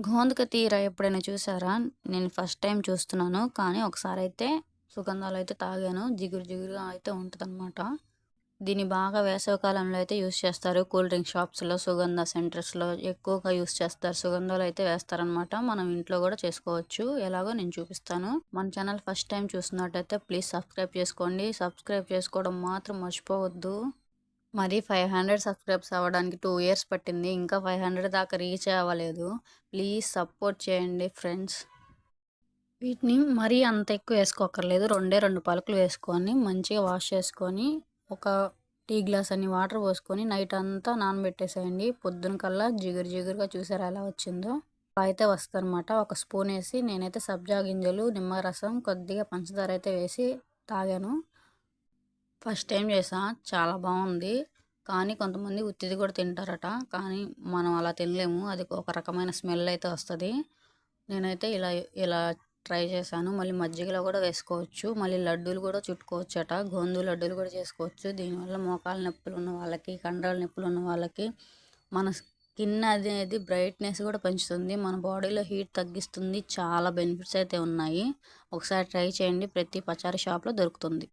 గోందుక తీర ఎప్పుడైనా చూసారా? నేను ఫస్ట్ టైమ్ చూస్తున్నాను. కానీ ఒకసారైతే సుగంధాలైతే తాగాను. జిగురు జిగురుగా అయితే ఉంటదనమాట. దీన్ని బాగా వేసవికాలంలో అయితే యూజ్ చేస్తారు. కూల్ డ్రింక్ షాప్స్‌లో, సుగంధ సెంటర్స్‌లో ఎక్కువగా యూజ్ చేస్తారు. సుగంధాలైతే వేస్తారనమాట. మనం ఇంట్లో గూడా చేసుకోవచ్చు. ఎలాగో నేను చూపిస్తాను. మన ఛానల్ ఫస్ట్ టైమ్ చూస్తున్నట్టయితే ప్లీజ్ సబ్స్క్రైబ్ చేసుకోండి. సబ్స్క్రైబ్ చేసుకోవడం మాత్రం మర్చిపోవద్దు. మరి 500 సబ్స్క్రైబ్స్ అవ్వడానికి 2 ఇయర్స్ పట్టింది. ఇంకా 500 దాకా రీచే అవ్వలేదు. ప్లీజ్ సపోర్ట్ చేయండి ఫ్రెండ్స్. వీటిని మరీ అంత ఎక్కువ వేసుకోక్కర్లేదు. రెండే 2 పలుకులు వేసుకొని మంచిగా వాష్ చేసుకొని, ఒక టీ గ్లాస్ అన్ని వాటర్ పోసుకొని నైట్ అంతా నానబెట్టేసేయండి. పొద్దున కల్లా జిగురు జిగురుగా చూసారా ఎలా వచ్చిందో? అలా అయితే వస్తదనమాట. ఒక స్పూన్ ఏసి నేనైతే సబ్జా గింజలు, నిమ్మరసం, కొద్దిగా పంచదార అయితే వేసి తాగాను. ఫస్ట్ టైం చేశా. చాలా బావుంది. కానీ కొంతమంది ఉత్తిది కూడా తింటారట. కానీ మనం అలా తినలేము. అది ఒక రకమైన స్మెల్ అయితే వస్తది. నేనైతే ఇలా ట్రై చేశాను. మళ్ళీ మజ్జిగలో కూడా వేసుకోవచ్చు. మళ్ళీ లడ్డూలు కూడా చుట్టుకోవచ్చట. గోందు లడ్డూలు కూడా చేసుకోవచ్చు. దీనివల్ల మోకాళ్ళ నొప్పులు ఉన్న వాళ్ళకి, కండరాల నొప్పులు ఉన్న వాళ్ళకి, మన స్కిన్ అనేది బ్రైట్‌నెస్ కూడా పెంచుతుంది. మన బాడీలో హీట్ తగ్గిస్తుంది. చాలా బెనిఫిట్స్ అయితే ఉన్నాయి. ఒకసారి ట్రై చేయండి. ప్రతి పచారీ షాప్‌లో దొరుకుతుంది.